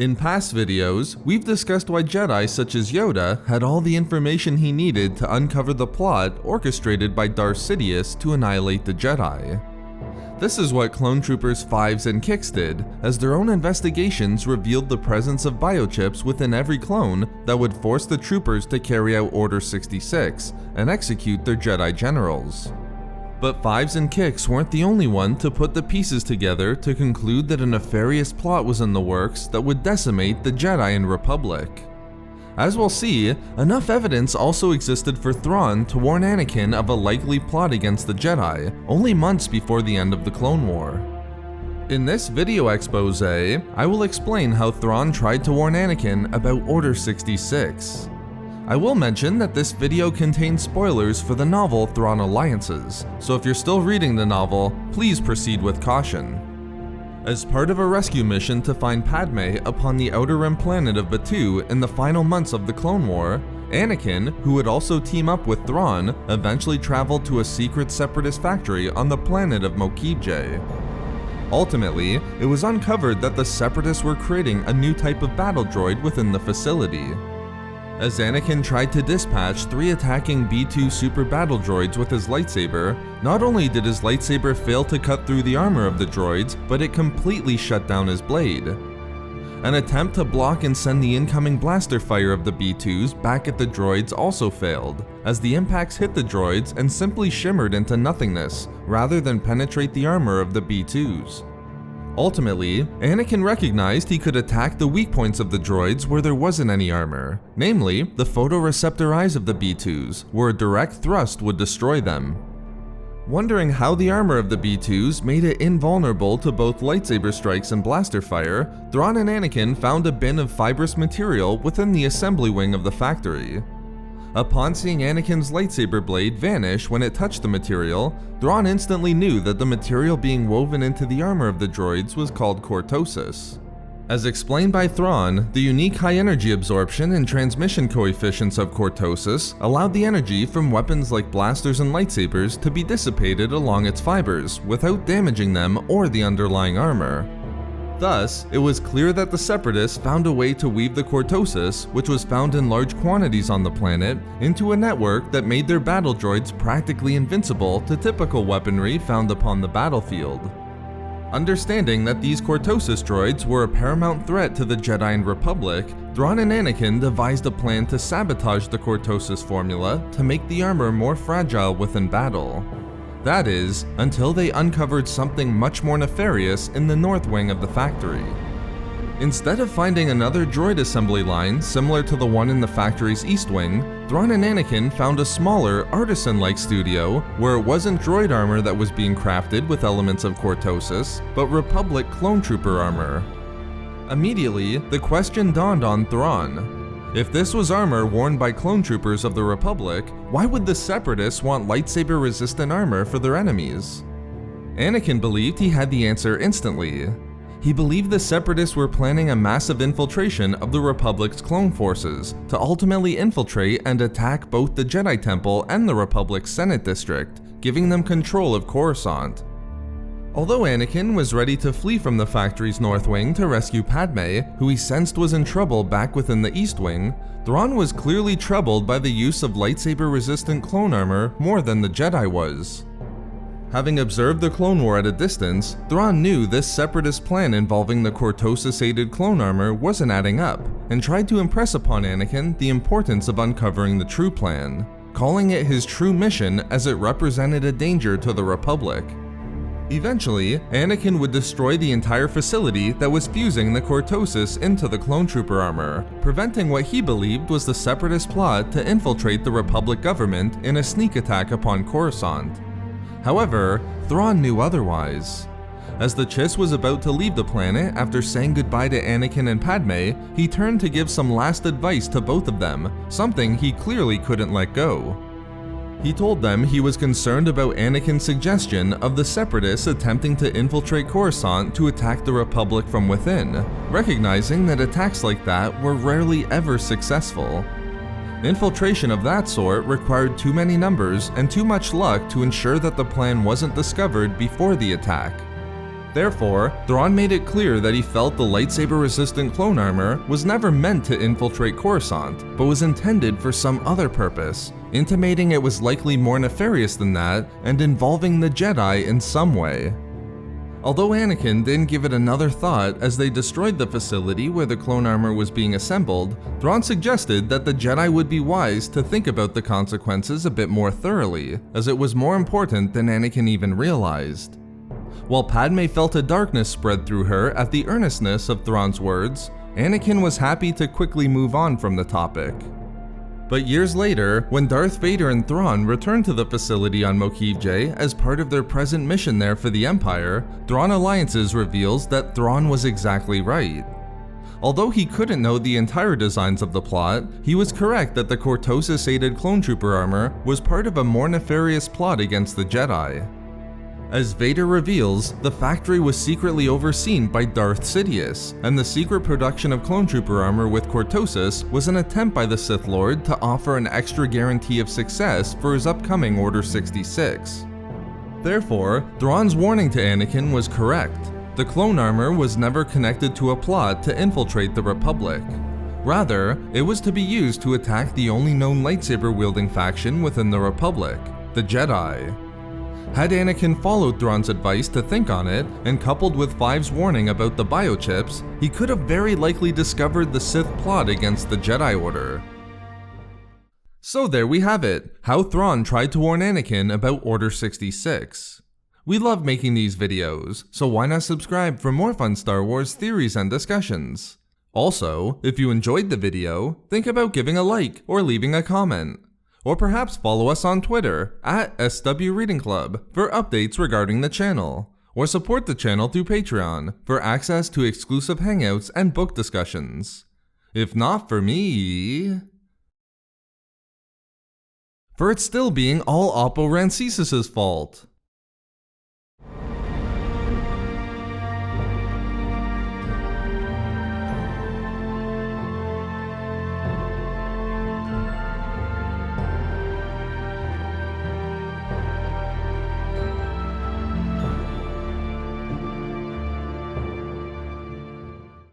In past videos, we've discussed why Jedi such as Yoda had all the information he needed to uncover the plot orchestrated by Darth Sidious to annihilate the Jedi. This is what clone troopers Fives and Kix did, as their own investigations revealed the presence of biochips within every clone that would force the troopers to carry out Order 66 and execute their Jedi generals. But Fives and Kix weren't the only one to put the pieces together to conclude that a nefarious plot was in the works that would decimate the Jedi and Republic. As we'll see, enough evidence also existed for Thrawn to warn Anakin of a likely plot against the Jedi, only months before the end of the Clone War. In this video expose, I will explain how Thrawn tried to warn Anakin about Order 66. I will mention that this video contains spoilers for the novel Thrawn Alliances, so if you're still reading the novel, please proceed with caution. As part of a rescue mission to find Padme upon the Outer Rim planet of Batuu in the final months of the Clone War, Anakin, who would also team up with Thrawn, eventually traveled to a secret separatist factory on the planet of Mokibje. Ultimately, it was uncovered that the separatists were creating a new type of battle droid within the facility. As Anakin tried to dispatch 3 attacking B-2 super battle droids with his lightsaber, not only did his lightsaber fail to cut through the armor of the droids, but it completely shut down his blade. An attempt to block and send the incoming blaster fire of the B-2s back at the droids also failed, as the impacts hit the droids and simply shimmered into nothingness, rather than penetrate the armor of the B-2s. Ultimately, Anakin recognized he could attack the weak points of the droids where there wasn't any armor, namely, the photoreceptor eyes of the B-2s, where a direct thrust would destroy them. Wondering how the armor of the B-2s made it invulnerable to both lightsaber strikes and blaster fire, Thrawn and Anakin found a bin of fibrous material within the assembly wing of the factory. Upon seeing Anakin's lightsaber blade vanish when it touched the material, Thrawn instantly knew that the material being woven into the armor of the droids was called cortosis. As explained by Thrawn, the unique high energy absorption and transmission coefficients of cortosis allowed the energy from weapons like blasters and lightsabers to be dissipated along its fibers without damaging them or the underlying armor. Thus, it was clear that the Separatists found a way to weave the cortosis, which was found in large quantities on the planet, into a network that made their battle droids practically invincible to typical weaponry found upon the battlefield. Understanding that these cortosis droids were a paramount threat to the Jedi and Republic, Thrawn and Anakin devised a plan to sabotage the cortosis formula to make the armor more fragile within battle. That is, until they uncovered something much more nefarious in the north wing of the factory. Instead of finding another droid assembly line similar to the one in the factory's east wing, Thrawn and Anakin found a smaller, artisan-like studio where it wasn't droid armor that was being crafted with elements of cortosis, but Republic clone trooper armor. Immediately, the question dawned on Thrawn. If this was armor worn by clone troopers of the Republic, why would the Separatists want lightsaber-resistant armor for their enemies? Anakin believed he had the answer instantly. He believed the Separatists were planning a massive infiltration of the Republic's clone forces to ultimately infiltrate and attack both the Jedi Temple and the Republic's Senate District, giving them control of Coruscant. Although Anakin was ready to flee from the factory's north wing to rescue Padme, who he sensed was in trouble back within the east wing, Thrawn was clearly troubled by the use of lightsaber-resistant clone armor more than the Jedi was. Having observed the Clone War at a distance, Thrawn knew this separatist plan involving the cortosis-aided clone armor wasn't adding up, and tried to impress upon Anakin the importance of uncovering the true plan, calling it his true mission as it represented a danger to the Republic. Eventually, Anakin would destroy the entire facility that was fusing the cortosis into the clone trooper armor, preventing what he believed was the Separatist plot to infiltrate the Republic government in a sneak attack upon Coruscant. However, Thrawn knew otherwise. As the Chiss was about to leave the planet after saying goodbye to Anakin and Padme, he turned to give some last advice to both of them, something he clearly couldn't let go. He told them he was concerned about Anakin's suggestion of the Separatists attempting to infiltrate Coruscant to attack the Republic from within, recognizing that attacks like that were rarely ever successful. Infiltration of that sort required too many numbers and too much luck to ensure that the plan wasn't discovered before the attack. Therefore, Thrawn made it clear that he felt the lightsaber-resistant clone armor was never meant to infiltrate Coruscant, but was intended for some other purpose, intimating it was likely more nefarious than that and involving the Jedi in some way. Although Anakin didn't give it another thought as they destroyed the facility where the clone armor was being assembled, Thrawn suggested that the Jedi would be wise to think about the consequences a bit more thoroughly, as it was more important than Anakin even realized. While Padme felt a darkness spread through her at the earnestness of Thrawn's words, Anakin was happy to quickly move on from the topic. But years later, when Darth Vader and Thrawn returned to the facility on Mokivje as part of their present mission there for the Empire, Thrawn Alliances reveals that Thrawn was exactly right. Although he couldn't know the entire designs of the plot, he was correct that the Cortosis-aided clone trooper armor was part of a more nefarious plot against the Jedi. As Vader reveals, the factory was secretly overseen by Darth Sidious, and the secret production of clone trooper armor with Cortosis was an attempt by the Sith Lord to offer an extra guarantee of success for his upcoming Order 66. Therefore, Thrawn's warning to Anakin was correct. The clone armor was never connected to a plot to infiltrate the Republic. Rather, it was to be used to attack the only known lightsaber-wielding faction within the Republic, the Jedi. Had Anakin followed Thrawn's advice to think on it, and coupled with Five's warning about the biochips, he could have very likely discovered the Sith plot against the Jedi Order. So there we have it, how Thrawn tried to warn Anakin about Order 66. We love making these videos, so why not subscribe for more fun Star Wars theories and discussions? Also, if you enjoyed the video, think about giving a like or leaving a comment. Or perhaps follow us on Twitter at SW Reading Club for updates regarding the channel, or support the channel through Patreon for access to exclusive hangouts and book discussions. If not for me... for it still being all Oppo Rancisis' fault.